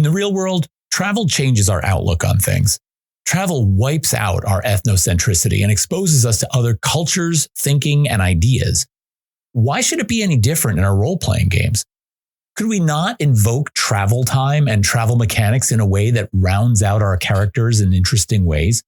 In the real world, travel changes our outlook on things. Travel wipes out our ethnocentricity and exposes us to other cultures, thinking, and ideas. Why should it be any different in our role-playing games? Could we not invoke travel time and travel mechanics in a way that rounds out our characters in interesting ways?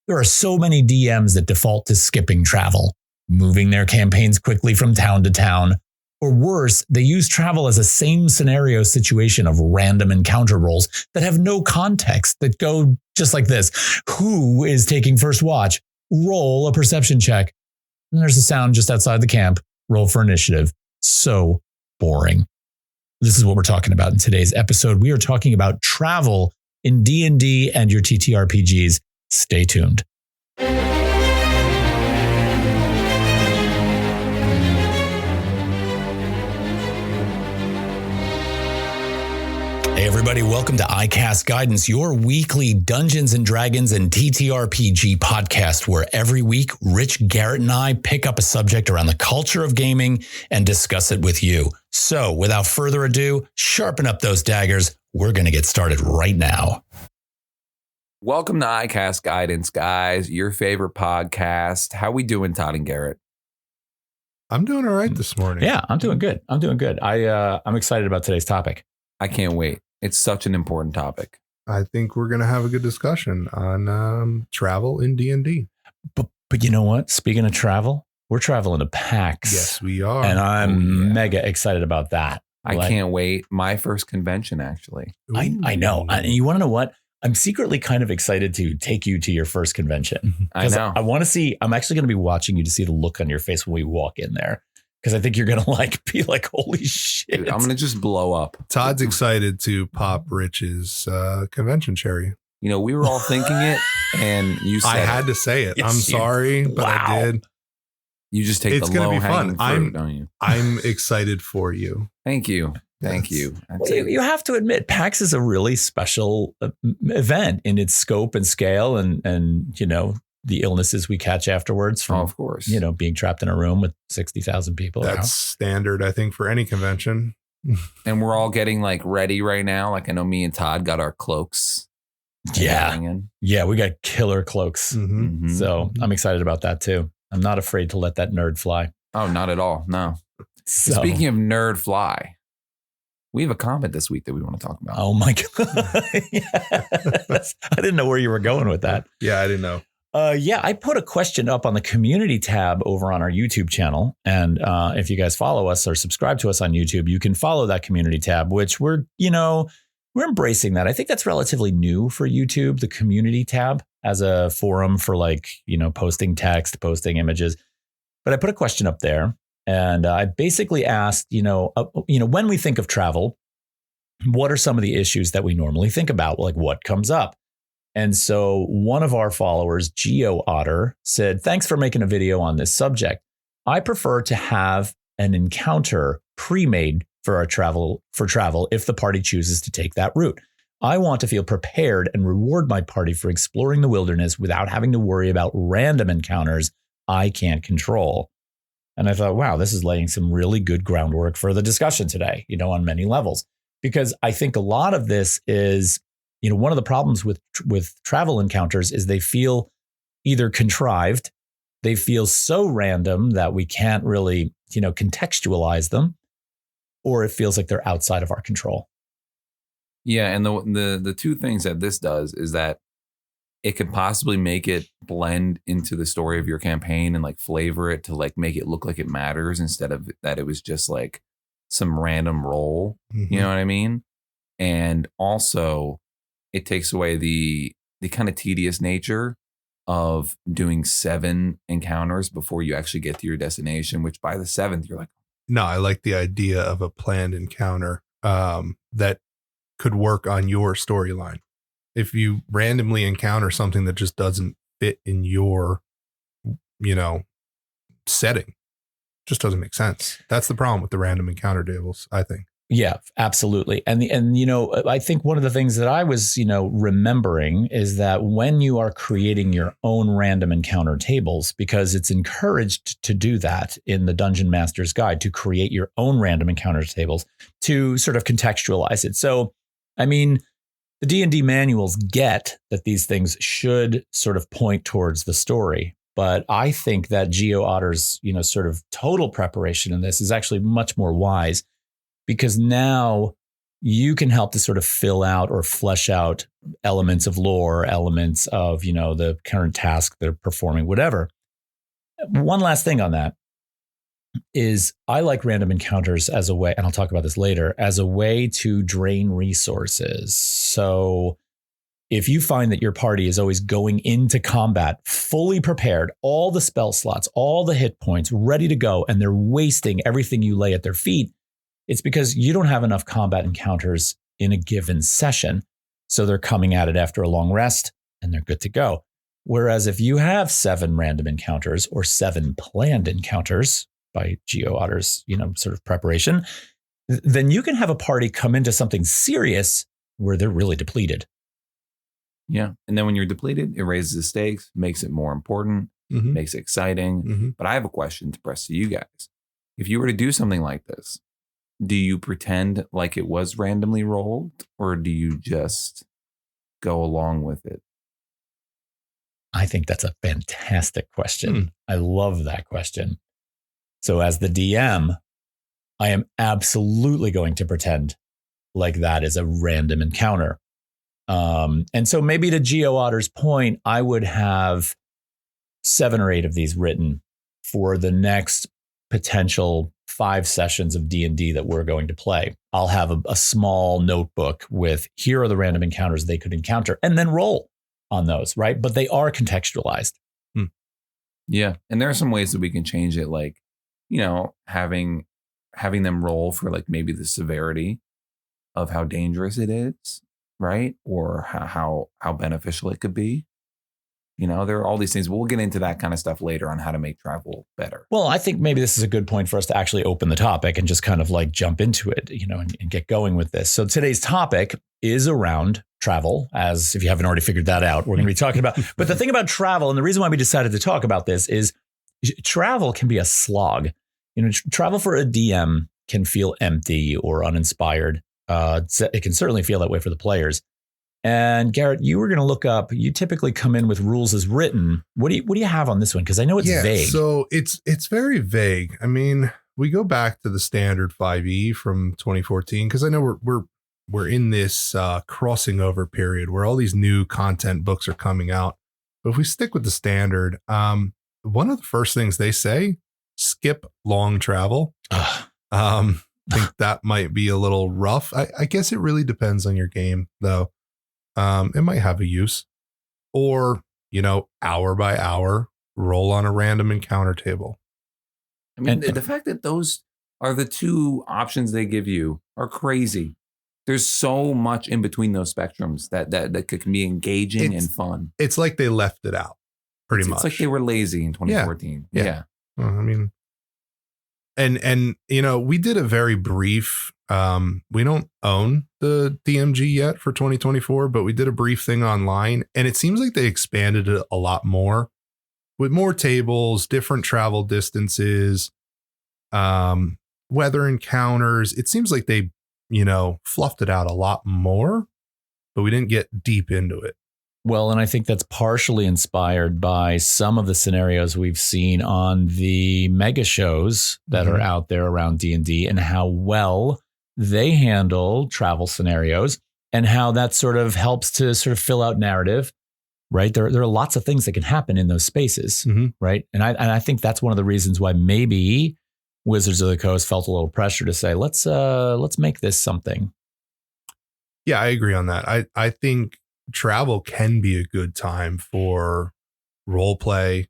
There are so many DMs that default to skipping travel, moving their campaigns quickly from town to town, or worse, they use travel as a same scenario situation of random encounter rolls that have no context, that go just like this. Who is taking first watch? Roll a perception check. And there's a sound just outside the camp. Roll for initiative. So boring. This is what we're talking about in today's episode. We are talking about travel in D&D and your TTRPGs. Stay tuned. Hey everybody, welcome to iCast Guidance, your weekly Dungeons & Dragons and TTRPG podcast, where every week Rich, Garrett, and I pick up a subject around the culture of gaming and discuss it with you. So without further ado, sharpen up those daggers. We're going to get started right now. Welcome to iCast Guidance, guys, your favorite podcast. How we doing, Todd and Garrett? I'm doing all right this morning. Yeah, I'm doing good. I'm excited about today's topic. I can't wait. It's such an important topic. I think we're going to have a good discussion on travel in D&D. But you know what? Speaking of travel, we're traveling to PAX. Yes, we are. And I'm mega excited about that. I can't wait. My first convention, actually. I know. And you want to know what? I'm secretly kind of excited to take you to your first convention. I know. I want to see, I'm actually going to be watching you to see the look on your face when we walk in there. Because I think you're going to be like, holy shit. Dude, I'm going to just blow up. Todd's excited to pop Rich's convention cherry. You know, we were all thinking it, and you said I had to say it. Yes, I'm sorry, but I did. You just take It's the gonna be low-hanging fun. fruit, don't you? I'm excited for you. Thank you. Thank Yes. you. Well, you have to admit, PAX is a really special event in its scope and scale and you know, the illnesses we catch afterwards from, of course, you know, being trapped in a room with 60,000 people. That's standard, I think, for any convention. And we're all getting ready right now. I know me and Todd got our cloaks. Yeah. Yeah, we got killer cloaks. Mm-hmm. So I'm excited about that too. I'm not afraid to let that nerd fly. Oh, not at all. No. So, Speaking of nerd fly, we have a comment this week that we want to talk about. oh my God. Yes. I didn't know where you were going with that. Yeah, I didn't know. Yeah, I put a question up on the community tab over on our YouTube channel. And if you guys follow us or subscribe to us on YouTube, you can follow that community tab, which we're embracing that. I think that's relatively new for YouTube, the community tab as a forum for posting text, posting images. But I put a question up there and I basically asked, when we think of travel, what are some of the issues that we normally think about? Like what comes up? And so one of our followers, Geo Otter, said, thanks for making a video on this subject. I prefer to have an encounter pre-made for travel if the party chooses to take that route. I want to feel prepared and reward my party for exploring the wilderness without having to worry about random encounters I can't control. And I thought, wow, this is laying some really good groundwork for the discussion today, on many levels, because I think a lot of this is, one of the problems with travel encounters is they feel either contrived, they feel so random that we can't really, contextualize them, or it feels like they're outside of our control. Yeah, and the two things that this does is that it could possibly make it blend into the story of your campaign and flavor it to make it look like it matters instead of that it was just some random roll. Mm-hmm. You know what I mean? And also it takes away the kind of tedious nature of doing 7 encounters before you actually get to your destination, which by the 7th, you're like, no, I like the idea of a planned encounter that could work on your storyline. If you randomly encounter something that just doesn't fit in your, setting, just doesn't make sense. That's the problem with the random encounter tables, I think. Yeah, absolutely. And I think one of the things that I was, remembering is that when you are creating your own random encounter tables, because it's encouraged to do that in the Dungeon Master's Guide, to create your own random encounter tables to sort of contextualize it. So I mean, the D&D manuals get that these things should sort of point towards the story. But I think that Geo Otter's, sort of total preparation in this is actually much more wise, because now you can help to sort of fill out or flesh out elements of lore, elements of, the current task they're performing, whatever. One last thing on that is I like random encounters as a way, and I'll talk about this later, as a way to drain resources. So if you find that your party is always going into combat fully prepared, all the spell slots, all the hit points ready to go, and they're wasting everything you lay at their feet, it's because you don't have enough combat encounters in a given session. So they're coming at it after a long rest and they're good to go. Whereas if you have 7 random encounters or 7 planned encounters by Geo Otter's, sort of preparation, then you can have a party come into something serious where they're really depleted. Yeah. And then when you're depleted, it raises the stakes, makes it more important, makes it exciting. But I have a question to press to you guys. If you were to do something like this, do you pretend like it was randomly rolled, or do you just go along with it? I think that's a fantastic question. I love that question. So as the DM, I am absolutely going to pretend like that is a random encounter. And so maybe to Geo Otter's point, I would have 7 or 8 of these written for the next potential 5 sessions of D&D that we're going to play. I'll have a small notebook with, here are the random encounters they could encounter, and then roll on those, right? But they are contextualized. Yeah. And there are some ways that we can change it, like, having them roll for like maybe the severity of how dangerous it is, right? Or how beneficial it could be. There are all these things. We'll get into that kind of stuff later on how to make travel better. Well, I think maybe this is a good point for us to actually open the topic and just kind of like jump into it, and get going with this. So today's topic is around travel, as if you haven't already figured that out, we're going to be talking about. But the thing about travel, and the reason why we decided to talk about this, is travel can be a slog. Travel for a DM can feel empty or uninspired. It can certainly feel that way for the players. And Garrett, you were going to look up, you typically come in with rules as written. What do you have on this one? Because I know it's vague. So it's very vague. I mean, we go back to the standard 5e from 2014, because I know we're in this crossing over period where all these new content books are coming out. But if we stick with the standard, one of the first things they say, skip long travel. I think that might be a little rough. I guess it really depends on your game, though. It might have a use, or, hour by hour, roll on a random encounter table. I mean, the fact that those are the 2 options they give you are crazy. There's so much in between those spectrums that can be engaging and fun. It's like they left it out pretty much. It's like they were lazy in 2014. Yeah. Well, I mean, and we did a very brief, we don't own the DMG yet for 2024, but we did a brief thing online, and it seems like they expanded it a lot more with more tables, different travel distances, weather encounters. It seems like they, fluffed it out a lot more, but we didn't get deep into it. Well, and I think that's partially inspired by some of the scenarios we've seen on the mega shows that are out there around D&D, and how well they handle travel scenarios, and how that sort of helps to sort of fill out narrative, right? There are lots of things that can happen in those spaces, right? And I think that's one of the reasons why maybe Wizards of the Coast felt a little pressure to say, let's make this something. Yeah, I agree on that. I think travel can be a good time for role play,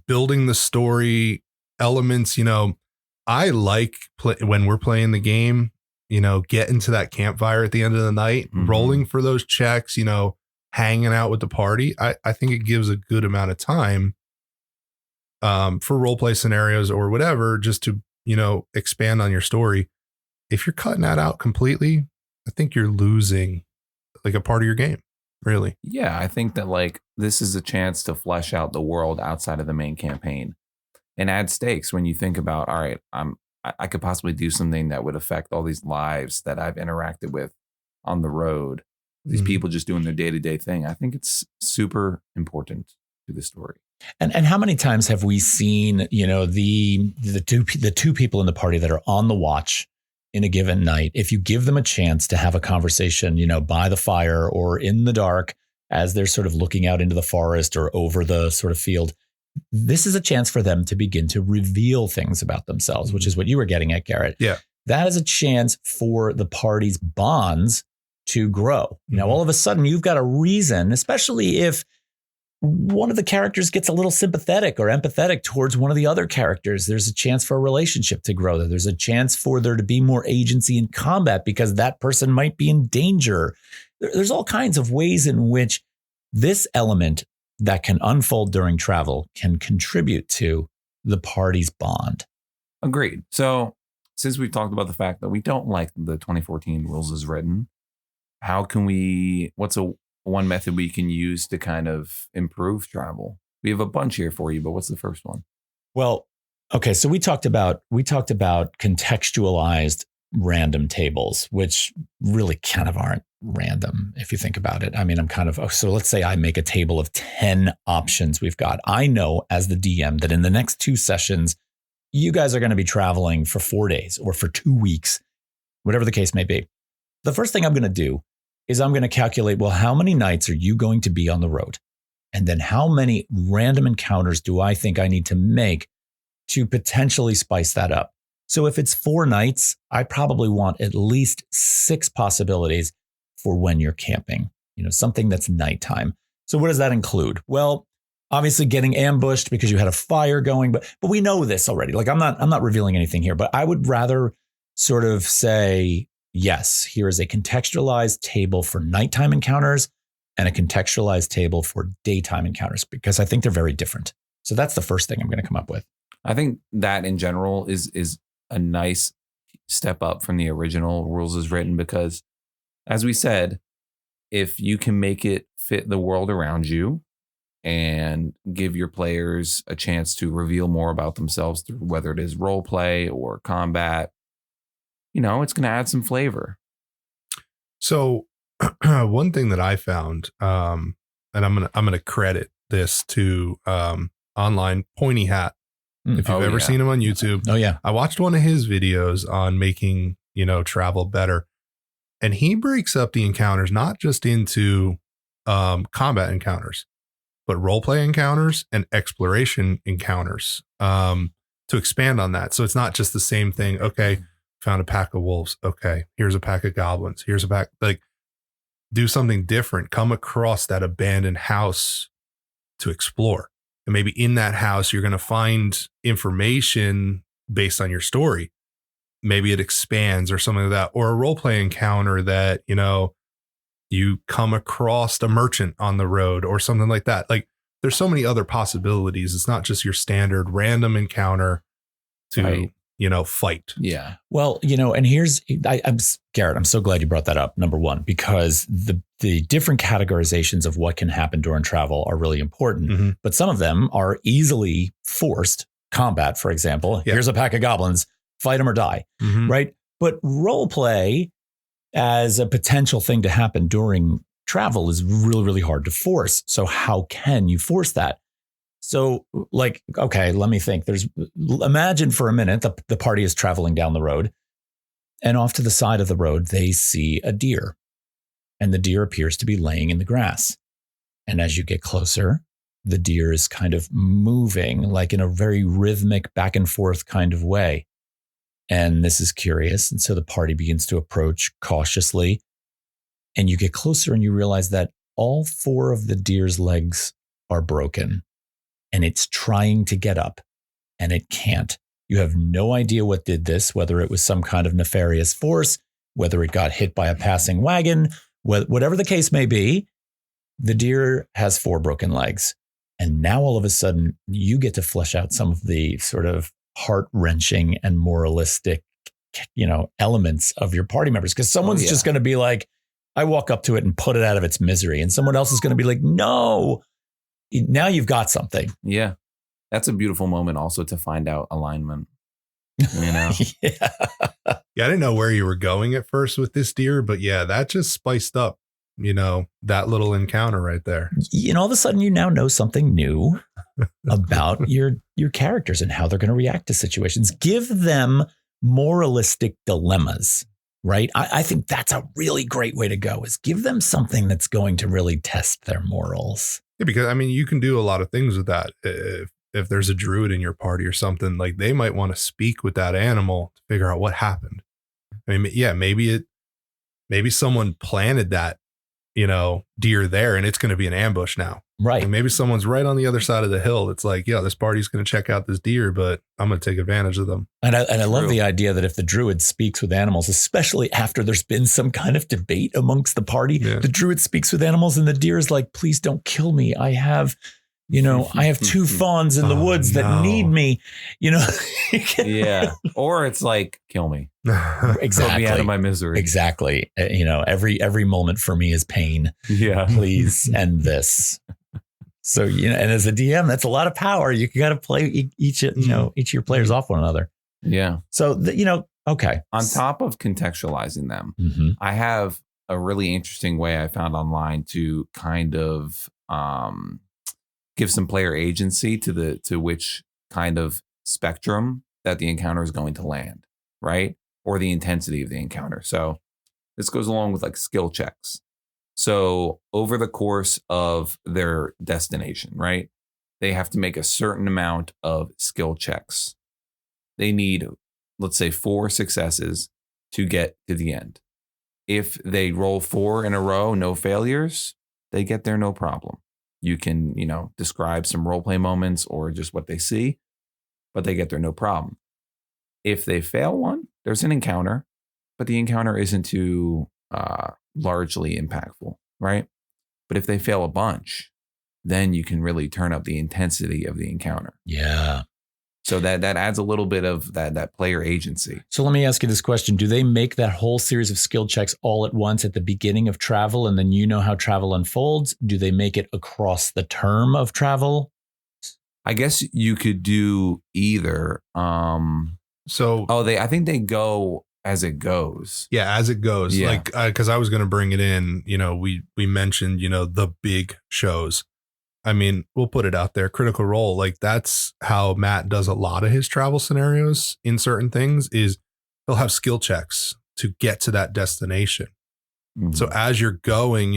building the story elements. I like when we're playing the game, get into that campfire at the end of the night, rolling for those checks, hanging out with the party. I think it gives a good amount of time for role play scenarios or whatever, just to, expand on your story. If you're cutting that out completely, I think you're losing like a part of your game, really. Yeah, I think that like this is a chance to flesh out the world outside of the main campaign and add stakes when you think about, all right, I could possibly do something that would affect all these lives that I've interacted with on the road. These people just doing their day-to-day thing. I think it's super important to the story. And how many times have we seen, the two people in the party that are on the watch in a given night, if you give them a chance to have a conversation, by the fire or in the dark, as they're sort of looking out into the forest or over the sort of field, this is a chance for them to begin to reveal things about themselves, which is what you were getting at, Garrett. Yeah. That is a chance for the party's bonds to grow. Now, all of a sudden, you've got a reason, especially if one of the characters gets a little sympathetic or empathetic towards one of the other characters. There's a chance for a relationship to grow. There's a chance for there to be more agency in combat because that person might be in danger. There's all kinds of ways in which this element that can unfold during travel can contribute to the party's bond. Agreed. So since we've talked about the fact that we don't like the 2014 rules as written, what's one method we can use to kind of improve travel? We have a bunch here for you, but what's the first one? Well, okay. So we talked about contextualized random tables, which really kind of aren't random if you think about it. I mean, so let's say I make a table of 10 options we've got. I know as the DM that in the next 2 sessions, you guys are going to be traveling for 4 days or for 2 weeks, whatever the case may be. The first thing I'm going to do is I'm going to calculate, well, how many nights are you going to be on the road? And then how many random encounters do I think I need to make to potentially spice that up? So if it's 4 nights, I probably want at least 6 possibilities for when you're camping, something that's nighttime. So what does that include? Well, obviously getting ambushed because you had a fire going, but we know this already. Like I'm not revealing anything here, but I would rather sort of say, yes, here is a contextualized table for nighttime encounters and a contextualized table for daytime encounters, because I think they're very different. So that's the first thing I'm going to come up with. I think that in general is a nice step up from the original rules as written, because as we said, if you can make it fit the world around you and give your players a chance to reveal more about themselves through whether it is role play or combat, it's going to add some flavor. So one thing that I found, and I'm gonna credit this to online Pointy Hat. If you've ever seen him on YouTube. Oh yeah. I watched one of his videos on making, travel better. And he breaks up the encounters, not just into combat encounters, but role play encounters and exploration encounters to expand on that. So it's not just the same thing. Okay, found a pack of wolves. Okay, here's a pack of goblins. Here's a pack. Like, do something different. Come across that abandoned house to explore. And maybe in that house, you're going to find information based on your story. Maybe it expands or something like that, or a role play encounter that, you come across a merchant on the road or something like that. Like, there's so many other possibilities. It's not just your standard random encounter to, Right. Fight. Yeah. Well, and here's, Garrett, I'm so glad you brought that up. Number one, because the different categorizations of what can happen during travel are really important, but some of them are easily forced. Combat, for example, here's a pack of goblins, fight them or die, right? But role play as a potential thing to happen during travel is really, really hard to force. So how can you force that? So okay, let me think. Imagine for a minute, the party is traveling down the road, and off to the side of the road, they see a deer, and the deer appears to be laying in the grass. And as you get closer, the deer is kind of moving like in a very rhythmic back and forth kind of way. And this is curious. And so the party begins to approach cautiously, and you get closer and you realize that all 4 of the deer's legs are broken. And it's trying to get up and it can't. You have no idea what did this, whether it was some kind of nefarious force, whether it got hit by a passing wagon, whatever the case may be. The deer has 4 broken legs. And now all of a sudden you get to flesh out some of the sort of heart-wrenching and moralistic, elements of your party members. Because someone's just going to be like, I walk up to it and put it out of its misery. And someone else is going to be like, no. Now you've got something. Yeah. That's a beautiful moment also to find out alignment. Yeah. Yeah, I didn't know where you were going at first with this deer, but yeah, that just spiced up, that little encounter right there. All of a sudden you now know something new about your characters and how they're going to react to situations. Give them moralistic dilemmas, right? I think that's a really great way to go, is give them something that's going to really test their morals. Yeah, because you can do a lot of things with that. If there's a druid in your party or something, like they might want to speak with that animal to figure out what happened. Maybe someone planted that, deer there, and it's going to be an ambush now. Right. And maybe someone's right on the other side of the hill. It's like, this party's going to check out this deer, but I'm going to take advantage of them. And I love the idea that if the druid speaks with animals, especially after there's been some kind of debate amongst the party, the druid speaks with animals and the deer is like, please don't kill me. I have 2 fawns in the woods that need me, Yeah. Or it's like, kill me. Exactly. Put me out of my misery. Exactly. Every moment for me is pain. Yeah. Please end this. So, and as a DM, that's a lot of power. You got to play each of your players off one another. Yeah. So, okay. On top of contextualizing them, Mm-hmm. I have a really interesting way I found online to kind of give some player agency to which kind of spectrum that the encounter is going to land, right? Or the intensity of the encounter. So this goes along with like skill checks. So over the course of their destination, right, they have to make a certain amount of skill checks. They need, let's say, 4 successes to get to the end. If they roll 4 in a row, no failures, they get there no problem. You can, describe some roleplay moments or just what they see, but they get there no problem. If they fail one, there's an encounter, but the encounter isn't too largely impactful, right? But if they fail a bunch, then you can really turn up the intensity of the encounter. Yeah. So that adds a little bit of that player agency. So let me ask you this question. Do they make that whole series of skill checks all at once at the beginning of travel, and then how travel unfolds? Do they make it across the term of travel? I guess you could do either. I think they go as it goes. Yeah, as it goes. Yeah. Like, because I was going to bring it in, we mentioned, the big shows. We'll put it out there. Critical Role, like that's how Matt does a lot of his travel scenarios in certain things, is he'll have skill checks to get to that destination. Mm-hmm. So as you're going,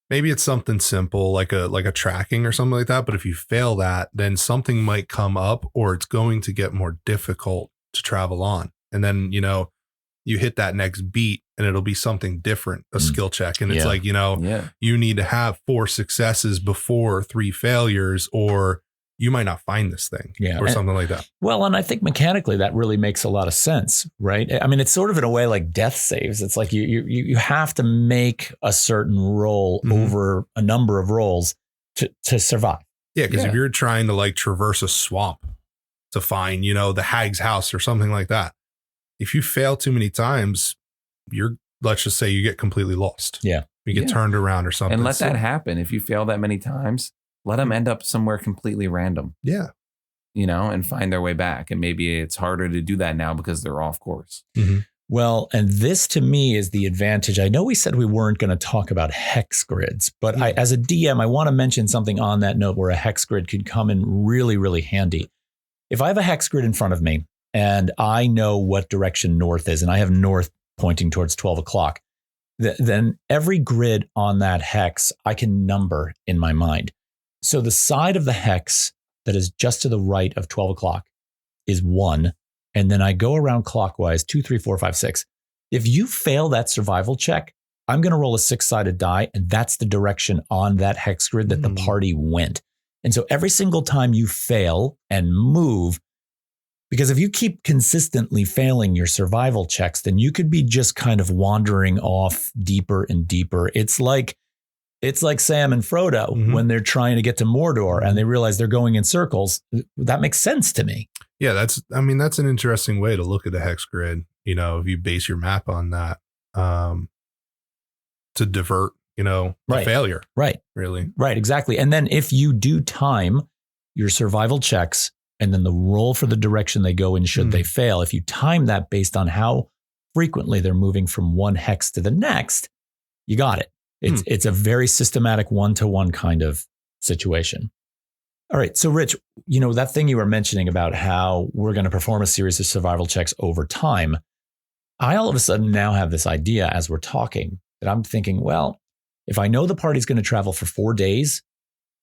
maybe it's something simple like a tracking or something like that. But if you fail that, then something might come up or it's going to get more difficult to travel on. And then, you hit that next beat and it'll be something different, a skill check. And it's like, you need to have 4 successes before 3 failures, or you might not find this thing or something like that. Well, and I think mechanically that really makes a lot of sense, right? It's sort of in a way like death saves. It's like you have to make a certain roll over a number of rolls to survive. Yeah, because if you're trying to like traverse a swamp to find, the hag's house or something like that, if you fail too many times, let's just say you get completely lost. Yeah. You get turned around or something. And let that happen. If you fail that many times, let them end up somewhere completely random. Yeah. And find their way back. And maybe it's harder to do that now because they're off course. Mm-hmm. Well, and this to me is the advantage. I know we said we weren't going to talk about hex grids, but as a DM, I want to mention something on that note where a hex grid could come in really, really handy. If I have a hex grid in front of me and I know what direction north is, and I have north pointing towards 12 o'clock, then every grid on that hex I can number in my mind. So the side of the hex that is just to the right of 12 o'clock is 1. And then I go around clockwise, 2, 3, 4, 5, 6. If you fail that survival check, I'm going to roll a 6-sided die. And that's the direction on that hex grid that the party went. And so every single time you fail and move, because if you keep consistently failing your survival checks, then you could be just kind of wandering off deeper and deeper. It's like Sam and Frodo when they're trying to get to Mordor and they realize they're going in circles. That makes sense to me. Yeah, that's an interesting way to look at a hex grid. If you base your map on that, to divert, the failure. Right. Really. Right. Exactly. And then if you do time your survival checks and then the roll for the direction they go in should they fail. If you time that based on how frequently they're moving from one hex to the next, you got it. It's a very systematic one-to-one kind of situation. All right. So Rich, that thing you were mentioning about how we're going to perform a series of survival checks over time. I all of a sudden now have this idea as we're talking that I'm thinking, well, if I know the party's going to travel for 4 days,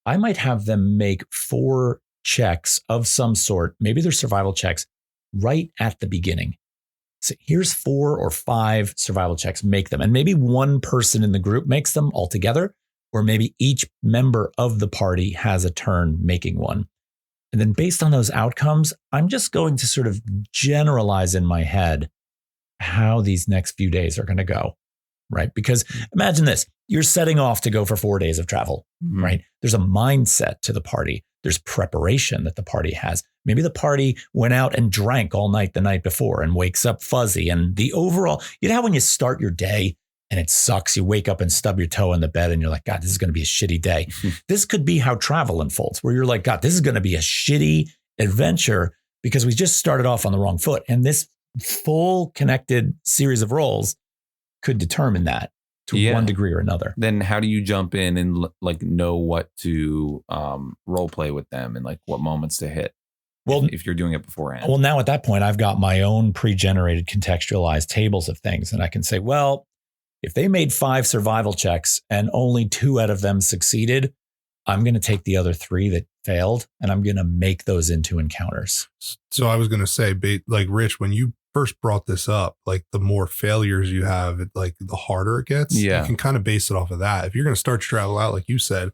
I might have them make 4 checks of some sort. Maybe they're survival checks right at the beginning. So here's 4 or 5 survival checks, make them. And maybe one person in the group makes them all together, or maybe each member of the party has a turn making one. And then based on those outcomes, I'm just going to sort of generalize in my head how these next few days are going to go, right? Because imagine this, you're setting off to go for 4 days of travel, right? There's a mindset to the party. There's preparation that the party has. Maybe the party went out and drank all night the night before and wakes up fuzzy. And the overall, how when you start your day and it sucks, you wake up and stub your toe in the bed and you're like, God, this is going to be a shitty day. This could be how travel unfolds, where you're like, God, this is going to be a shitty adventure because we just started off on the wrong foot. And this full connected series of rolls could determine that to one degree or another. Then how do you jump in and know what to role play with them and what moments to hit? Well, if you're doing it beforehand. Well, now at that point, I've got my own pre-generated contextualized tables of things. And I can say, well, if they made 5 survival checks and only 2 out of them succeeded, I'm going to take the other 3 that failed and I'm going to make those into encounters. So I was going to say, Rich, when you first brought this up, the more failures you have, the harder it gets. Yeah. You can kind of base it off of that. If you're going to start to travel out, like you said,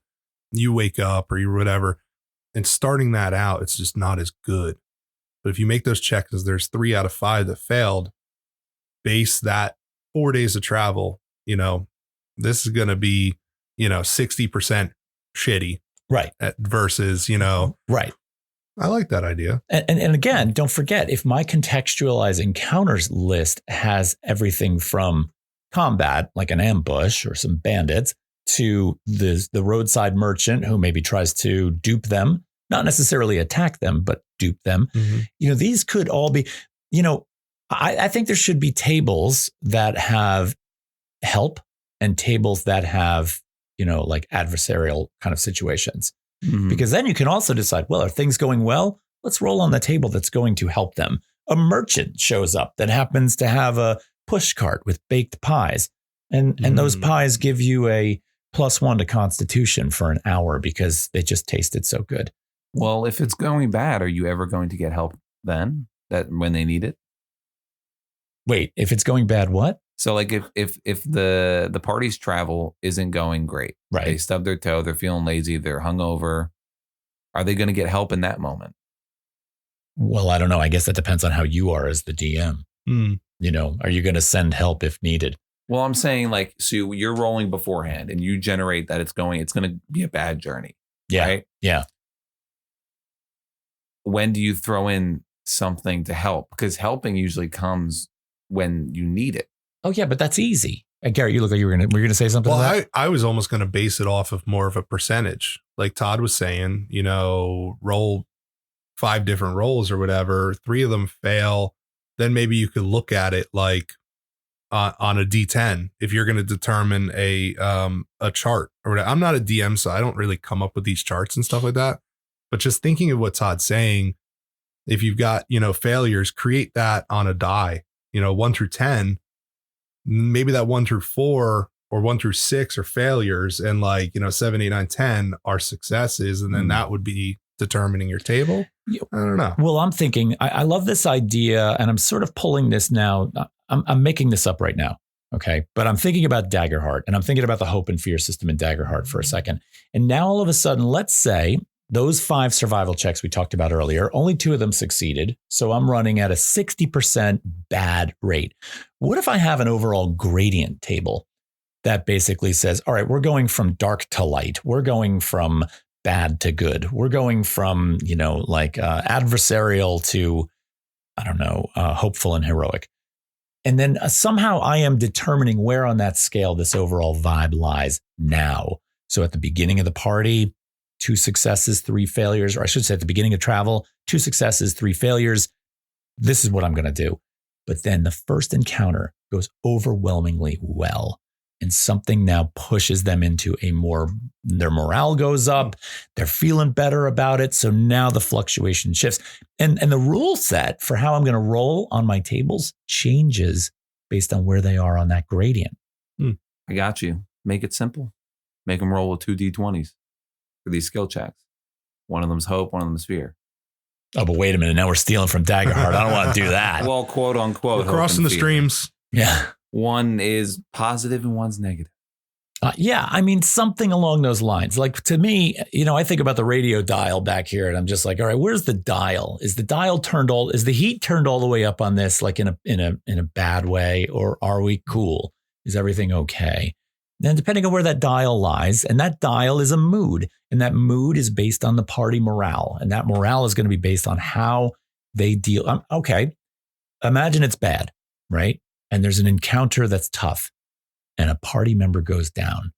you wake up or you whatever, and starting that out, it's just not as good. But if you make those checks, as there's 3 out of 5 that failed, base that 4 days of travel, this is going to be, 60% shitty. Right. Versus, right. I like that idea. And again, don't forget, if my contextualized encounters list has everything from combat, like an ambush or some bandits, to the roadside merchant who maybe tries to dupe them, not necessarily attack them, but dupe them. These could all be, I think there should be tables that have help and tables that have, adversarial kind of situations. Because then you can also decide, well, are things going well? Let's roll on the table that's going to help them. A merchant shows up that happens to have a push cart with baked pies. And those pies give you a +1 to Constitution for an hour because they just tasted so good. Well, if it's going bad, are you ever going to get help then when they need it? Wait, if it's going bad, what? So if the party's travel isn't going great, right? They stub their toe, they're feeling lazy, they're hungover. Are they going to get help in that moment? Well, I don't know. I guess that depends on how you are as the DM. Are you going to send help if needed? Well, I'm saying so you're rolling beforehand and you generate that it's going to be a bad journey. Yeah. Right? Yeah. When do you throw in something to help? Because helping usually comes when you need it. Oh yeah, but that's easy. Garrett, you look like were you going to say something. Well, I was almost going to base it off of more of a percentage. Like Todd was saying, roll 5 different rolls or whatever, 3 of them fail. Then maybe you could look at it on a D10 if you're going to determine a chart or whatever. I'm not a DM, so I don't really come up with these charts and stuff like that. But just thinking of what Todd's saying, if you've got, failures, create that on a die, 1 through 10, maybe that 1 through 4 or 1 through 6 are failures and 7, 8, 9, 10 are successes. And then that would be determining your table. I don't know. Well, I'm thinking, I love this idea and I'm sort of pulling this now. I'm making this up right now. Okay. But I'm thinking about Daggerheart and I'm thinking about the hope and fear system in Daggerheart for a second. And now all of a sudden, let's say those 5 survival checks we talked about earlier, only 2 of them succeeded. So I'm running at a 60% bad rate. What if I have an overall gradient table that basically says, all right, we're going from dark to light. We're going from bad to good. We're going from, adversarial to, hopeful and heroic. And then somehow I am determining where on that scale this overall vibe lies now. So at the beginning of the party, 2 successes, 3 failures, or I should say at the beginning of travel, 2 successes, 3 failures. This is what I'm going to do. But then the first encounter goes overwhelmingly well. And something now pushes them into their morale goes up. They're feeling better about it. So now the fluctuation shifts. And the rule set for how I'm going to roll on my tables changes based on where they are on that gradient. I got you. Make it simple. Make them roll with 2 D20s for these skill checks. One of them's hope, one of them's fear. Oh, but wait a minute. Now we're stealing from Daggerheart. I don't want to do that. Well, quote unquote. We're crossing the streams. Yeah. One is positive and one's negative. Yeah, I mean, something along those lines. Like to me, I think about the radio dial back here and I'm just like, all right, where's the dial? Is the heat turned all the way up on this, like in a bad way, or are we cool? Is everything okay? Then depending on where that dial lies, and that dial is a mood, and that mood is based on the party morale. And that morale is going to be based on how they deal. Okay. Imagine it's bad, right? And there's an encounter that's tough and a party member goes down.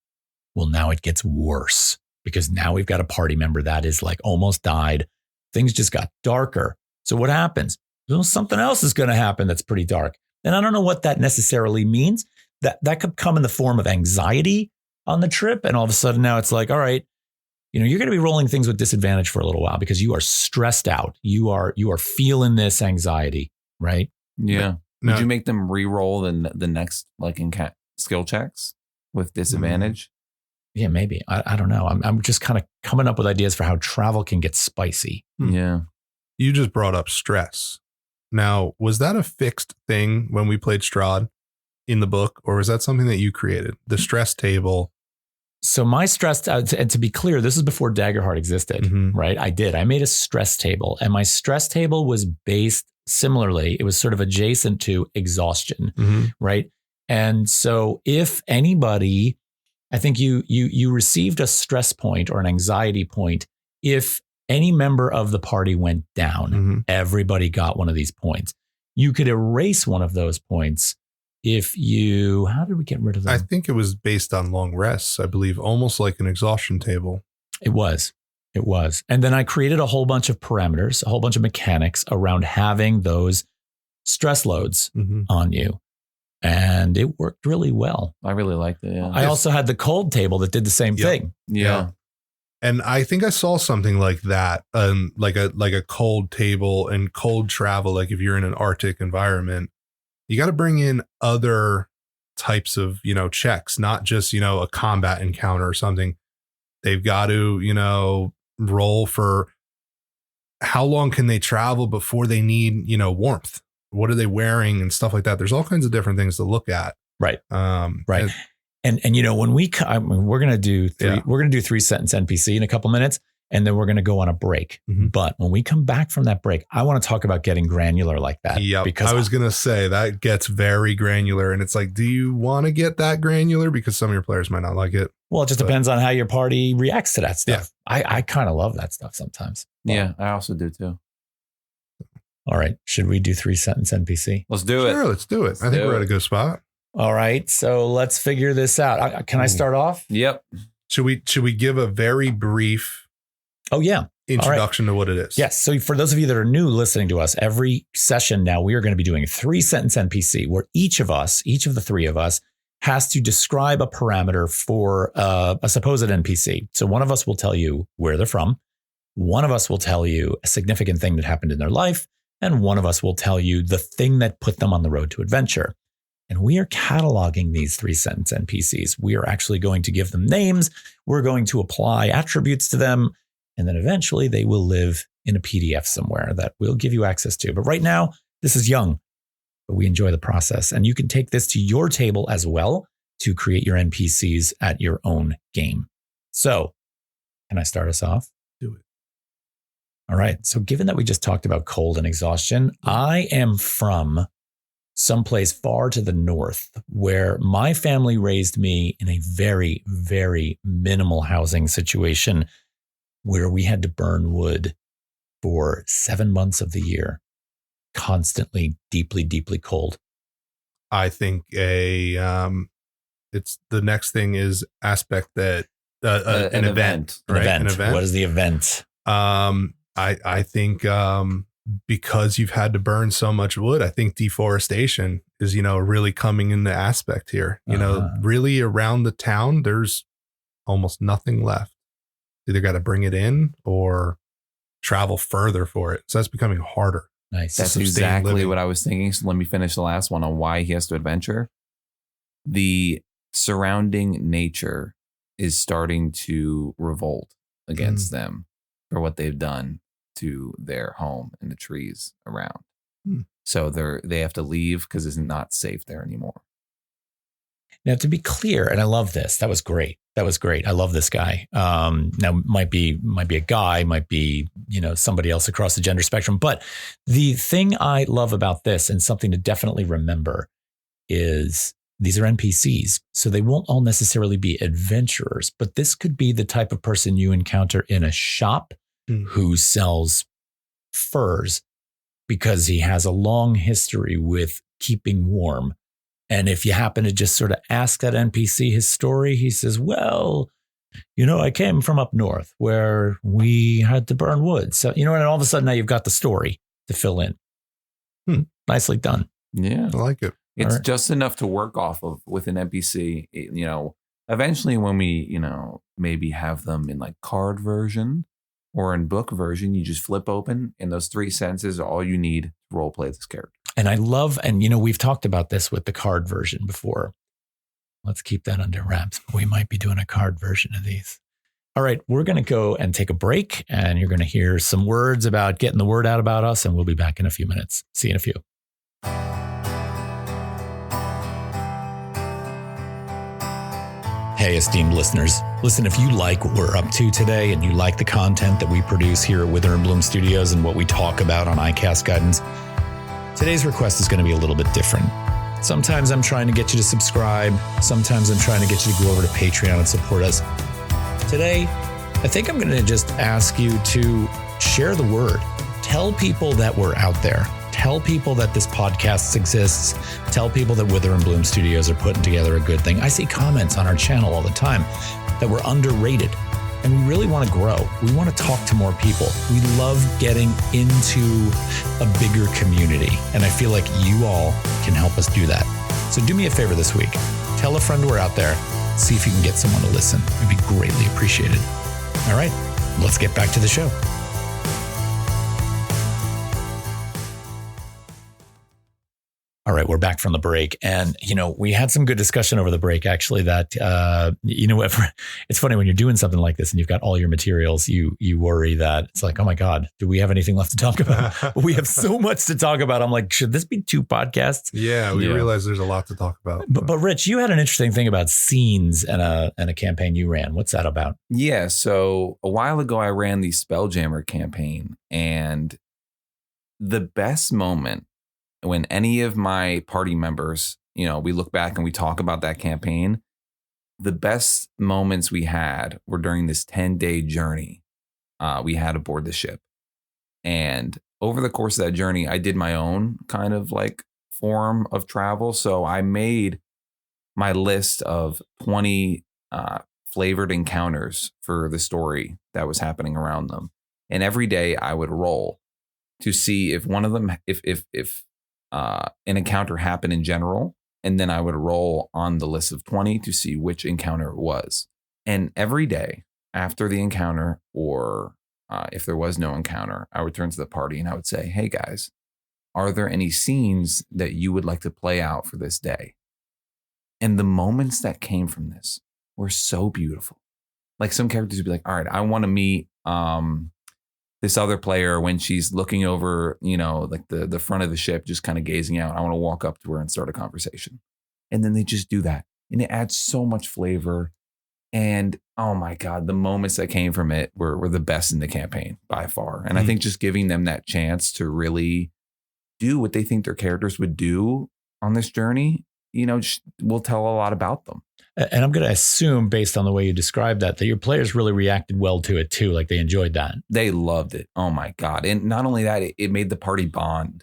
Well, now it gets worse because now we've got a party member that is like almost died. Things just got darker. So what happens? Well, something else is going to happen that's pretty dark. And I don't know what that necessarily means. That could come in the form of anxiety on the trip. And all of a sudden now it's like, all right, you're going to be rolling things with disadvantage for a little while because you are stressed out. You are feeling this anxiety, right? Yeah. Would you make them re-roll the next skill checks with disadvantage? Yeah, maybe. I don't know. I'm just kind of coming up with ideas for how travel can get spicy. Yeah. You just brought up stress. Now, was that a fixed thing when we played Strahd in the book, or was that something that you created? The stress table. So my stress, and to be clear, this is before Daggerheart existed, right? I made a stress table, and my stress table was based similarly. It was sort of adjacent to exhaustion, right? And so if anybody, I think you received a stress point or an anxiety point. If any member of the party went down, everybody got one of these points. You could erase one of those points how did we get rid of them? I think it was based on long rests, I believe, almost like an exhaustion table. It was. And then I created a whole bunch of parameters, a whole bunch of mechanics around having those stress loads on you. And it worked really well. I really liked it. Yeah. I also had the cold table that did the same thing. Yeah. And I think I saw something like that, like a cold table and cold travel. Like if you're in an Arctic environment, you got to bring in other types of, checks, not just, a combat encounter or something. They've got to, roll for how long can they travel before they need, warmth? What are they wearing and stuff like that? There's all kinds of different things to look at. Right. Right. And when we're going to do 3-sentence NPC in a couple minutes, and then we're going to go on a break. But when we come back from that break, I want to talk about getting granular like that. Yeah, because I was going to say that gets very granular, and it's like, do you want to get that granular? Because some of your players might not like it. Well, it just depends on how your party reacts to that stuff. Yeah. I kind of love that stuff sometimes. Yeah, I also do too. All right. Should we do 3-sentence NPC? Let's do it. Sure, let's do it. I think we're at a good spot. All right. So let's figure this out. Can I start off? Yep. Should we give a very brief introduction to what it is? Yes. So for those of you that are new listening to us, every session now we are going to be doing a 3-sentence NPC where each of the 3 of us has to describe a parameter for a supposed NPC. So one of us will tell you where they're from. One of us will tell you a significant thing that happened in their life. And one of us will tell you the thing that put them on the road to adventure. And we are cataloging these 3-sentence NPCs. We are actually going to give them names. We're going to apply attributes to them. And then eventually they will live in a PDF somewhere that we'll give you access to. But right now, this is young, but we enjoy the process. And you can take this to your table as well to create your NPCs at your own game. So can I start us off? Do it. All right. So given that we just talked about cold and exhaustion, I am from someplace far to the north where my family raised me in a very, very minimal housing situation where we had to burn wood for 7 months of the year, constantly, deeply, deeply cold. I think it's the next thing is aspect that an event, right? An event. An event. What is the event? I think because you've had to burn so much wood, I think deforestation is, really coming into aspect here. Really around the town, there's almost nothing left. Either got to bring it in or travel further for it. So that's becoming harder. Nice. That's exactly what I was thinking. So let me finish the last one on why he has to adventure. The surrounding nature is starting to revolt against them for what they've done to their home and the trees around. So they have to leave because it's not safe there anymore. Now, to be clear, and I love this. That was great. I love this guy. Now, might be a guy, might be, somebody else across the gender spectrum. But the thing I love about this, and something to definitely remember, is these are NPCs. So they won't all necessarily be adventurers, but this could be the type of person you encounter in a shop who sells furs because he has a long history with keeping warm. And if you happen to just sort of ask that NPC his story, he says, well, I came from up north where we had to burn wood. So, and all of a sudden now you've got the story to fill in. Nicely done. Yeah. I like it. It's just enough to work off of with an NPC. Eventually when we, maybe have them in like card version or in book version, you just flip open and those 3 sentences are all you need to role play this character. And I love, and we've talked about this with the card version before. Let's keep that under wraps. We might be doing a card version of these. All right, we're going to go and take a break, and you're going to hear some words about getting the word out about us, and we'll be back in a few minutes. See you in a few. Hey, esteemed listeners. Listen, if you like what we're up to today and you like the content that we produce here at Wither and Bloom Studios and what we talk about on iCast Guidance, today's request is going to be a little bit different. Sometimes I'm trying to get you to subscribe. Sometimes I'm trying to get you to go over to Patreon and support us. Today, I think I'm going to just ask you to share the word. Tell people that we're out there. Tell people that this podcast exists. Tell people that Wither and Bloom Studios are putting together a good thing. I see comments on our channel all the time that we're underrated. And we really want to grow. We want to talk to more people. We love getting into a bigger community. And I feel like you all can help us do that. So do me a favor this week. Tell a friend we're out there. See if you can get someone to listen. It'd be greatly appreciated. All right, let's get back to the show. All right, we're back from the break. And, we had some good discussion over the break, actually, that, it's funny when you're doing something like this and you've got all your materials, you worry that it's like, oh my God, do we have anything left to talk about? But we have so much to talk about. I'm like, should this be 2 podcasts? Yeah, we realize there's a lot to talk about. But Rich, you had an interesting thing about scenes and a campaign you ran. What's that about? Yeah, so a while ago, I ran the Spelljammer campaign, and the best moment when any of my party members, we look back and we talk about that campaign, the best moments we had were during this 10-day journey we had aboard the ship. And over the course of that journey, I did my own kind of like form of travel. So I made my list of 20 flavored encounters for the story that was happening around them. And every day I would roll to see if one of them, if an encounter happened in general, and then I would roll on the list of 20 to see which encounter it was. And every day after the encounter, or if there was no encounter, I would turn to the party and I would say, hey guys, are there any scenes that you would like to play out for this day? And the moments that came from this were so beautiful. Like some characters would be like, all right, I want to meet this other player when she's looking over, like the front of the ship, just kind of gazing out. I want to walk up to her and start a conversation. And then they just do that. And it adds so much flavor. And oh my God, the moments that came from it were the best in the campaign by far. And I think just giving them that chance to really do what they think their characters would do on this journey, just will tell a lot about them. And I'm going to assume, based on the way you described that your players really reacted well to it too. Like they enjoyed that. They loved it. Oh my God. And not only that, it made the party bond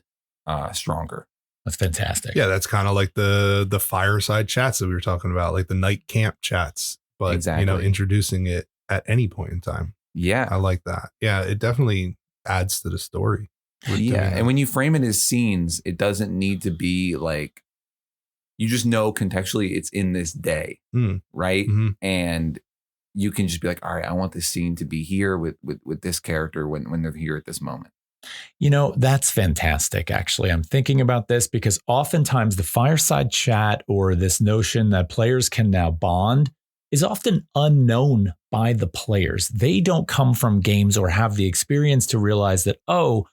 stronger. That's fantastic. Yeah, that's kind of like the fireside chats that we were talking about, like the night camp chats, but exactly. Introducing it at any point in time. Yeah. I like that. Yeah, it definitely adds to the story. Yeah. And when you frame it as scenes, it doesn't need to be like, you just know contextually it's in this day. Right. Mm-hmm. And you can just be like, all right, I want this scene to be here with this character when they're here at this moment. You know, that's fantastic. Actually, I'm thinking about this because oftentimes the fireside chat or this notion that players can now bond is often unknown by the players. They don't come from games or have the experience to realize that, oh,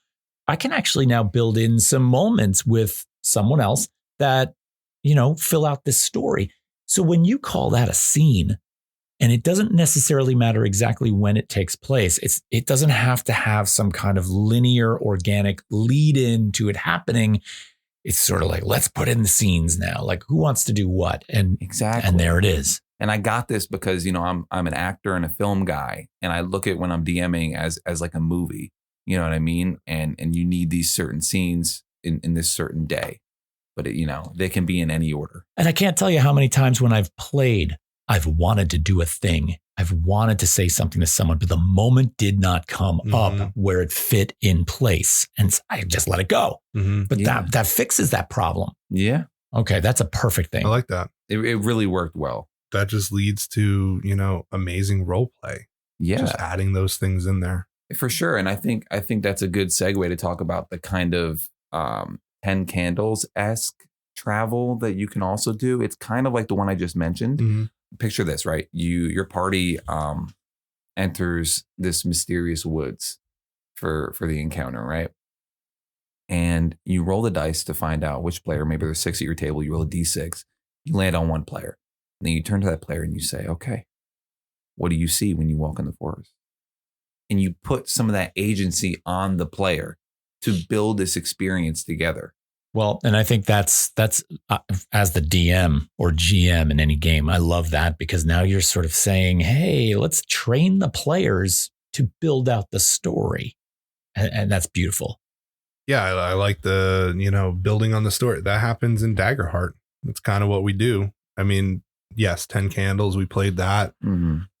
I can actually now build in some moments with someone else that, you know, fill out this story. So when you call that a scene, and it doesn't necessarily matter exactly when it takes place, it doesn't have to have some kind of linear, organic lead in to it happening. It's sort of like, let's put in the scenes now. Like, who wants to do what? And exactly. And there it is. And I got this because, you know, I'm an actor and a film guy, and I look at when I'm DMing as like a movie. You know what I mean? And you need these certain scenes in this certain day, but you know, they can be in any order. And I can't tell you how many times when I've played, I've wanted to do a thing. I've wanted to say something to someone, but the moment did not come up where it fit in place. And I just let it go. But that fixes that problem. Yeah. Okay. That's a perfect thing. I like that. It really worked well. That just leads to, you know, amazing role play. Yeah. Just adding those things in there. For sure. And I think that's a good segue to talk about the kind of 10 Candles-esque travel that you can also do. It's kind of like the one I just mentioned. Picture this, right? Your party enters this mysterious woods for the encounter, right? And you roll the dice to find out which player, maybe there's 6 at your table, you roll a d6, you land on one player. And then you turn to that player and you say, okay, what do you see when you walk in the forest? And you put some of that agency on the player to build this experience together. Well, and I think that's as the DM or GM in any game, I love that because now you're sort of saying, hey, let's train the players to build out the story. And that's beautiful. Yeah, I like the, you know, building on the story. That happens in Daggerheart. That's kind of what we do. I mean, yes, 10 Candles, we played that.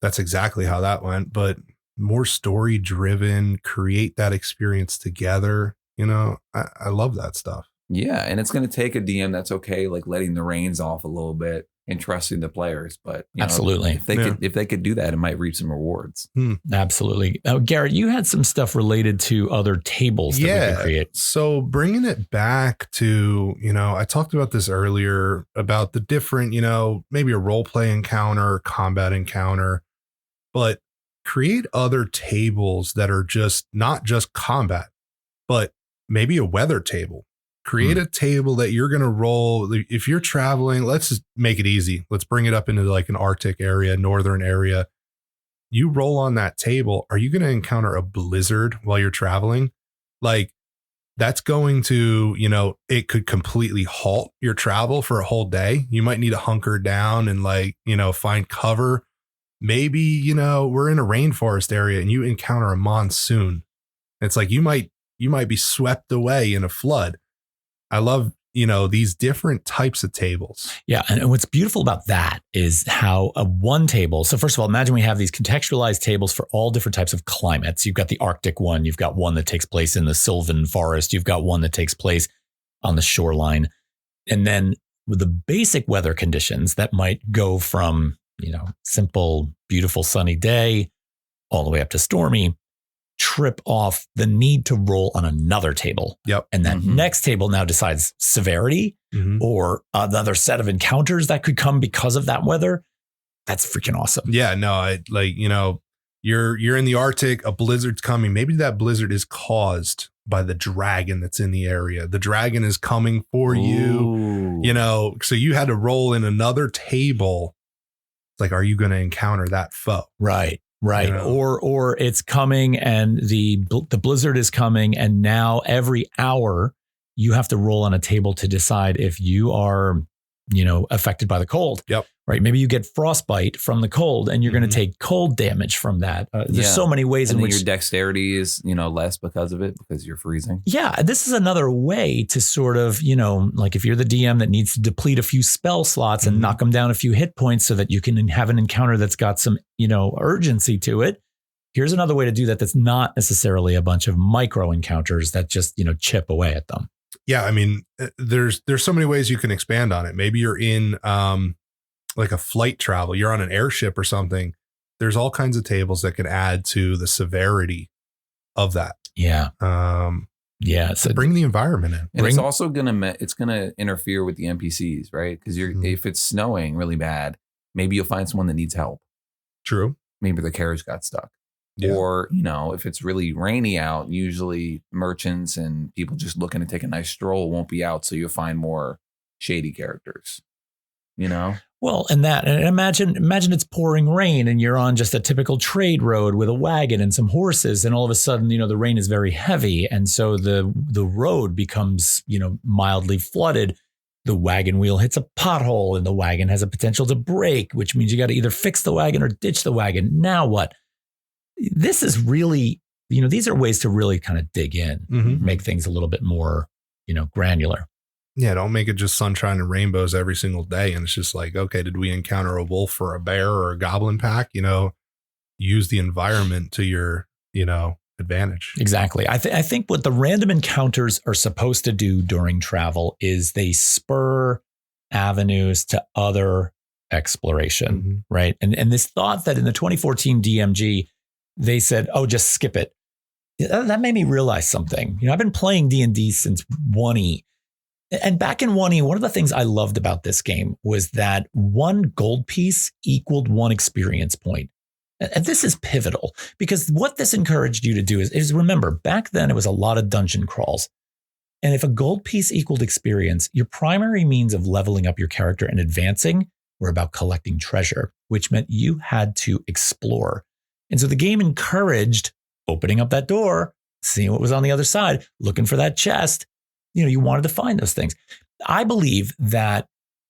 That's exactly how that went. But more story driven, create that experience together. You know, I love that stuff. Yeah. And it's going to take a DM that's okay, like letting the reins off a little bit and trusting the players. But you know, absolutely. If they could do that, it might reap some rewards. Absolutely. Garrett, you had some stuff related to other tables that we could create. So bringing it back to, you know, I talked about this earlier about the different, you know, maybe a role play encounter, combat encounter, but create other tables that are just not just combat, but maybe a weather table. Create a table that you're going to roll. If you're traveling, let's just make it easy. Let's bring it up into like an Arctic area, northern area. You roll on that table. Are you going to encounter a blizzard while you're traveling? Like that's going to, you know, it could completely halt your travel for a whole day. You might need to hunker down and like, you know, find cover. Maybe, you know, we're in a rainforest area and you encounter a monsoon. It's like you might be swept away in a flood. I love, you know, these different types of tables. Yeah. And what's beautiful about that is how one table. So first of all, imagine we have these contextualized tables for all different types of climates. You've got the Arctic one. You've got one that takes place in the Sylvan forest. You've got one that takes place on the shoreline. And then with the basic weather conditions that might go from, you know, simple, beautiful sunny day all the way up to stormy, trip off the need to roll on another table. Yep. And that next table now decides severity or another set of encounters that could come because of that weather. That's freaking awesome. Yeah, no, I like, you know, you're in the Arctic, a blizzard's coming. Maybe that blizzard is caused by the dragon that's in the area. The dragon is coming for you, you know, so you had to roll in another table. It's like, are you going to encounter that foe? Right. Right. You know? Or it's coming and the blizzard is coming. And now every hour you have to roll on a table to decide if you are, you know, affected by the cold. Yep. Right. Maybe you get frostbite from the cold and you're going to take cold damage from that. There's so many ways in which your dexterity is, you know, less because of it, because you're freezing. Yeah. This is another way to sort of, you know, like if you're the DM that needs to deplete a few spell slots and knock them down a few hit points so that you can have an encounter that's got some, you know, urgency to it. Here's another way to do that. That's not necessarily a bunch of micro encounters that just, chip away at them. Yeah. I mean, there's so many ways you can expand on it. Maybe you're in like a flight travel, you're on an airship or something. There's all kinds of tables that can add to the severity of that. Yeah. Yeah. So bring the environment in. And it's also gonna interfere with the NPCs, right? Because if it's snowing really bad, maybe you'll find someone that needs help. True. Maybe the carriage got stuck. Yeah. Or, if it's really rainy out, usually merchants and people just looking to take a nice stroll won't be out. So you'll find more shady characters, Well, and imagine it's pouring rain and you're on just a typical trade road with a wagon and some horses. And all of a sudden, the rain is very heavy. And so the road becomes, mildly flooded. The wagon wheel hits a pothole and the wagon has a potential to break, which means you got to either fix the wagon or ditch the wagon. Now what? This is really, these are ways to really kind of dig in, make things a little bit more, granular. Yeah, don't make it just sunshine and rainbows every single day. And it's just like, okay, did we encounter a wolf or a bear or a goblin pack? Use the environment to your, advantage. Exactly. I think what the random encounters are supposed to do during travel is they spur avenues to other exploration, right? And this thought that in the 2014 DMG, they said, oh, just skip it. That made me realize something. I've been playing D&D since 1E. And back in 1E, one of the things I loved about this game was that one gold piece equaled one experience point. And this is pivotal because what this encouraged you to do is remember, back then it was a lot of dungeon crawls. And if a gold piece equaled experience, your primary means of leveling up your character and advancing were about collecting treasure, which meant you had to explore. And so the game encouraged opening up that door, seeing what was on the other side, looking for that chest. You wanted to find those things. I believe that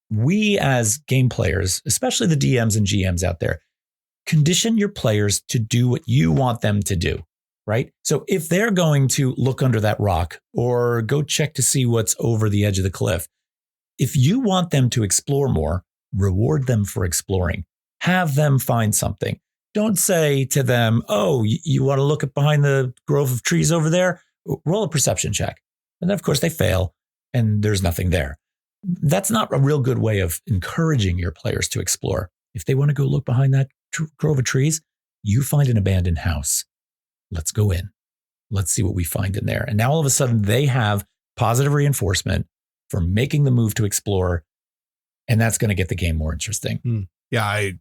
we as game players, especially the DMs and GMs out there, condition your players to do what you want them to do, right? So if they're going to look under that rock or go check to see what's over the edge of the cliff, if you want them to explore more, reward them for exploring. Have them find something. Don't say to them, oh, you want to look at behind the grove of trees over there? Roll a perception check. And then, of course, they fail and there's nothing there. That's not a real good way of encouraging your players to explore. If they want to go look behind that grove of trees, you find an abandoned house. Let's go in. Let's see what we find in there. And now all of a sudden they have positive reinforcement for making the move to explore. And that's going to get the game more interesting. Yeah,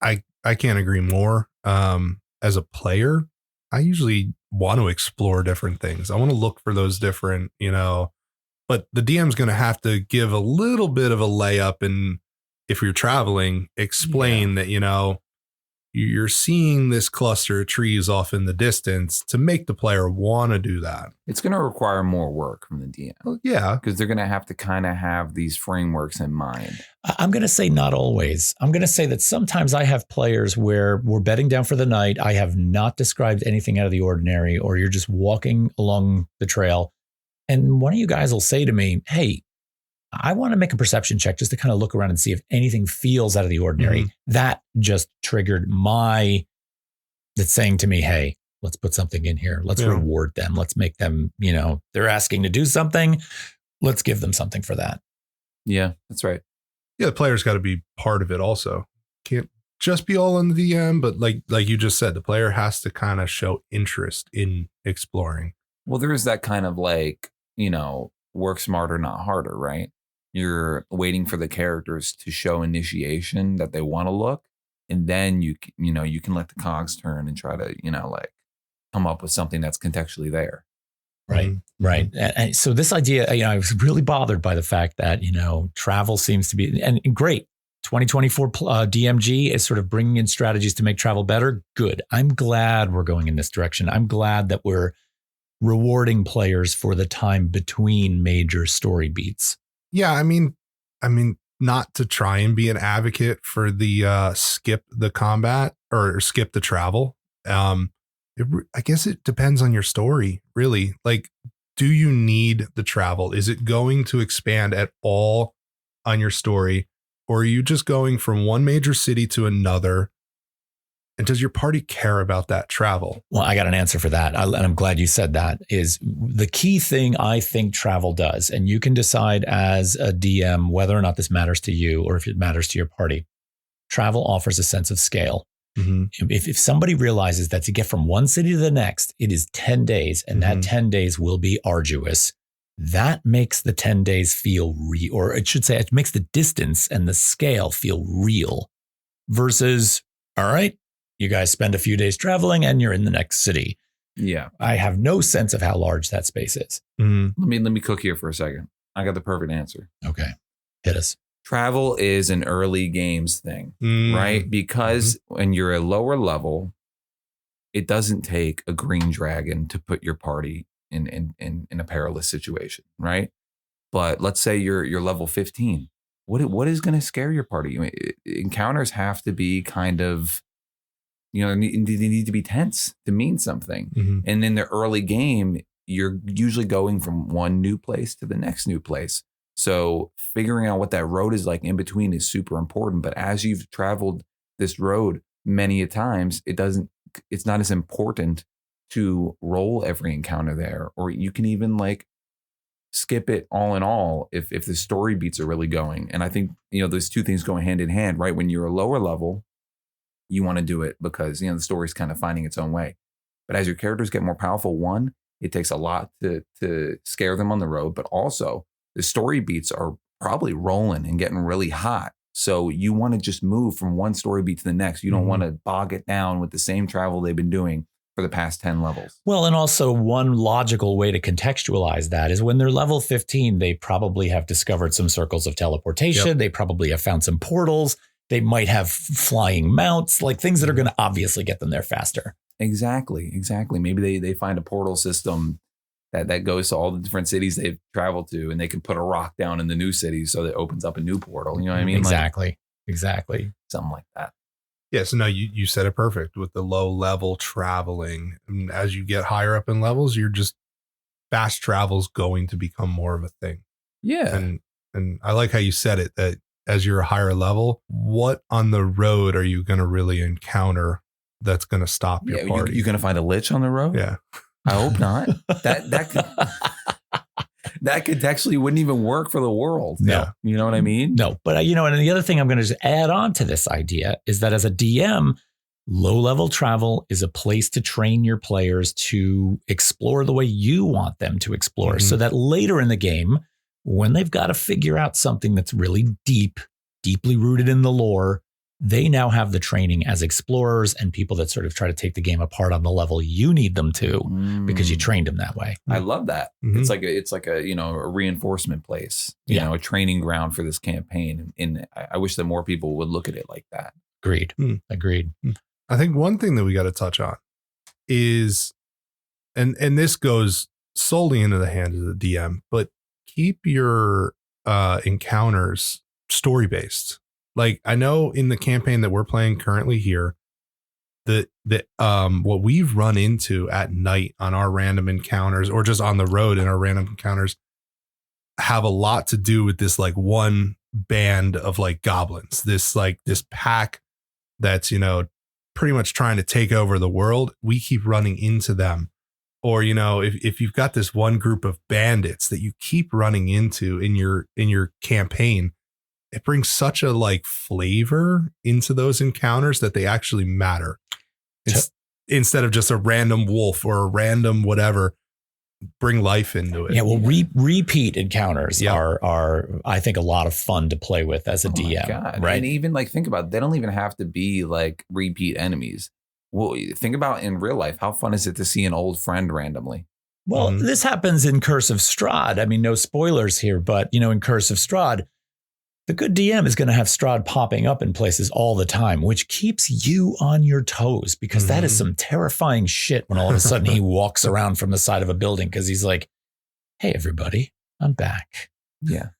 I can't agree more. As a player, I usually want to explore different things. I want to look for those different, but the DM's going to have to give a little bit of a layup. And if you're traveling, explain that, you're seeing this cluster of trees off in the distance to make the player want to do that. It's going to require more work from the DM. Well, yeah. Because they're going to have to kind of have these frameworks in mind. I'm going to say not always. I'm going to say that sometimes I have players where we're bedding down for the night. I have not described anything out of the ordinary, or you're just walking along the trail. And one of you guys will say to me, hey, I want to make a perception check just to kind of look around and see if anything feels out of the ordinary. That just triggered that's saying to me, hey, let's put something in here. Let's reward them. Let's make them, they're asking to do something. Let's give them something for that. Yeah, that's right. Yeah, the player's got to be part of it also. Can't just be all in the DM, but like you just said, the player has to kind of show interest in exploring. Well, there is that kind of work smarter, not harder, right? You're waiting for the characters to show initiation that they want to look. And then you can let the cogs turn and try to, come up with something that's contextually there. Right. Right. And so this idea, I was really bothered by the fact that, travel seems to be, and great. 2024 DMG is sort of bringing in strategies to make travel better. Good. I'm glad we're going in this direction. I'm glad that we're rewarding players for the time between major story beats. Yeah, I mean, not to try and be an advocate for the skip the combat or skip the travel. I guess it depends on your story, really. Like, do you need the travel? Is it going to expand at all on your story? Or are you just going from one major city to another And does your party care about that travel? Well, I got an answer for that. And I'm glad you said that. Is the key thing I think travel does. And you can decide as a DM whether or not this matters to you or if it matters to your party. Travel offers a sense of scale. Mm-hmm. If somebody realizes that to get from one city to the next, it is 10 days and that 10 days will be arduous, that makes the 10 days feel real, or it should say it makes the distance and the scale feel real versus, all right, you guys spend a few days traveling and you're in the next city. Yeah. I have no sense of how large that space is. Mm-hmm. Let me cook here for a second. I got the perfect answer. Okay. Hit us. Travel is an early games thing, right? Because when you're a lower level, it doesn't take a green dragon to put your party in a perilous situation, right? But let's say you're level 15. What is going to scare your party? I mean, encounters have to be kind of, they need to be tense to mean something. Mm-hmm. And in the early game, you're usually going from one new place to the next new place. So figuring out what that road is like in between is super important. But as you've traveled this road many a times, it's not as important to roll every encounter there, or you can even like skip it all in all if the story beats are really going. And I think, those two things go hand in hand, right? When you're a lower level, you want to do it because, the story's kind of finding its own way. But as your characters get more powerful, one, it takes a lot to scare them on the road, but also the story beats are probably rolling and getting really hot. So you want to just move from one story beat to the next. You don't want to bog it down with the same travel they've been doing for the past 10 levels. Well, and also one logical way to contextualize that is when they're level 15, they probably have discovered some circles of teleportation. Yep. They probably have found some portals. They might have flying mounts, like things that are going to obviously get them there faster. Exactly. Maybe they find a portal system that goes to all the different cities they've traveled to, and they can put a rock down in the new city so that it opens up a new portal. You know what I mean? Exactly. Something like that. Yeah, so no, you said it perfect with the low level traveling. And as you get higher up in levels, you're just fast travel's going to become more of a thing. Yeah. And I like how you said it, that as you're a higher level, what on the road are you going to really encounter that's going to stop your party? You're going to find a lich on the road? Yeah. I hope not. That contextually wouldn't even work for the world. No. You know what I mean? No. But, and the other thing I'm going to just add on to this idea is that as a DM, low-level travel is a place to train your players to explore the way you want them to explore. So that later in the game, when they've got to figure out something that's really deeply rooted in the lore, they now have the training as explorers and people that sort of try to take the game apart on the level you need them to because you trained them that way. I love that. It's like a a reinforcement place, a training ground for this campaign. And I wish that more people would look at it like that. Agreed. I think one thing that we got to touch on is, and this goes solely into the hands of the DM, but keep your encounters story-based. Like, I know in the campaign that we're playing currently here, that what we've run into at night on our random encounters or just on the road in our random encounters have a lot to do with this like one band of like goblins, this pack that's, pretty much trying to take over the world. We keep running into them. Or, if you've got this one group of bandits that you keep running into in your campaign, it brings such a like flavor into those encounters that they actually matter. Instead of just a random wolf or a random whatever, bring life into it. Yeah, well, repeat encounters are I think a lot of fun to play with as a DM, right? And even like think about it, they don't even have to be like repeat enemies. Well, think about in real life, how fun is it to see an old friend randomly? Well, this happens in Curse of Strahd. I mean, no spoilers here, but in Curse of Strahd, the good DM is going to have Strahd popping up in places all the time, which keeps you on your toes because that is some terrifying shit when all of a sudden he walks around from the side of a building because he's like, hey, everybody, I'm back. Yeah.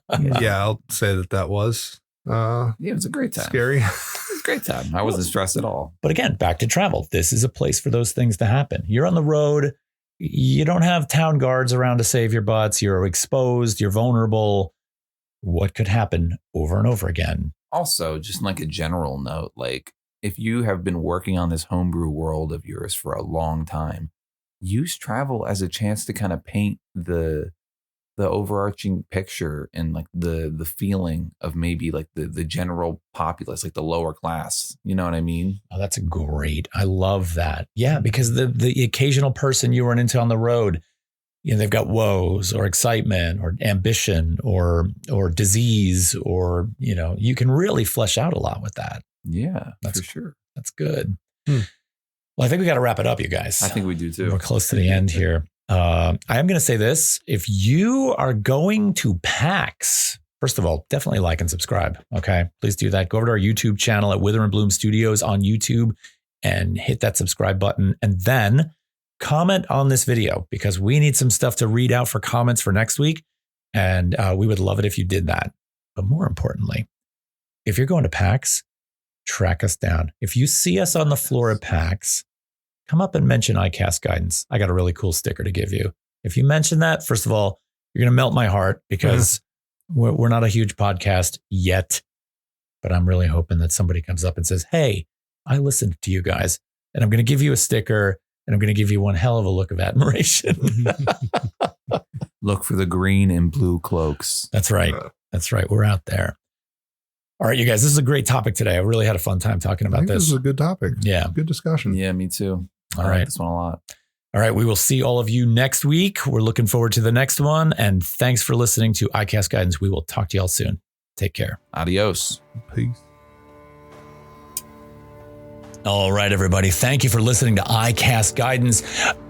I'll say that was. It was a great time. Scary. It was a great time. I wasn't stressed at all. But again, back to travel. This is a place for those things to happen. You're on the road. You don't have town guards around to save your butts. You're exposed. You're vulnerable. What could happen over and over again? Also, just like a general note, like if you have been working on this homebrew world of yours for a long time, use travel as a chance to kind of paint the overarching picture and like the feeling of maybe like the general populace, like the lower class. You know what I mean? Oh, that's great. I love that. Yeah, because the occasional person you run into on the road, you know, they've got woes or excitement or ambition or disease, or, you know, you can really flesh out a lot with that. Yeah, That's for sure. That's good. Well, I think we got to wrap it up, you guys. I think we do too. We're close to the end here. I am going to say this. If you are going to PAX, first of all, definitely like and subscribe. Okay. Please do that. Go over to our YouTube channel at Wither and Bloom Studios on YouTube and hit that subscribe button. And then comment on this video, because we need some stuff to read out for comments for next week. And we would love it if you did that. But more importantly, if you're going to PAX, track us down. If you see us on the floor at PAX, come up and mention iCast Guidance. I got a really cool sticker to give you. If you mention that, first of all, you're going to melt my heart, because we're not a huge podcast yet. But I'm really hoping that somebody comes up and says, hey, I listened to you guys, and I'm going to give you a sticker, and I'm going to give you one hell of a look of admiration. Look for the green and blue cloaks. That's right. That's right. We're out there. All right, you guys, this is a great topic today. I really had a fun time talking about this. This is a good topic. Yeah. Good discussion. Yeah, me too. All I right. like this one a lot. All right. We will see all of you next week. We're looking forward to the next one. And thanks for listening to iCast Guidance. We will talk to y'all soon. Take care. Adios. Peace. All right, everybody. Thank you for listening to iCast Guidance.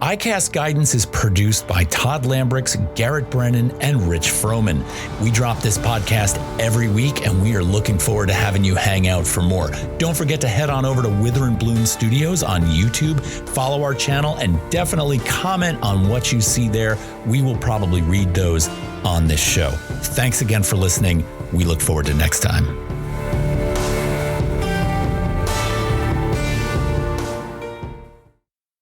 iCast Guidance is produced by Todd Lambrix, Garrett Brennan, and Rich Froman. We drop this podcast every week, and we are looking forward to having you hang out for more. Don't forget to head on over to Wither and Bloom Studios on YouTube, follow our channel, and definitely comment on what you see there. We will probably read those on this show. Thanks again for listening. We look forward to next time.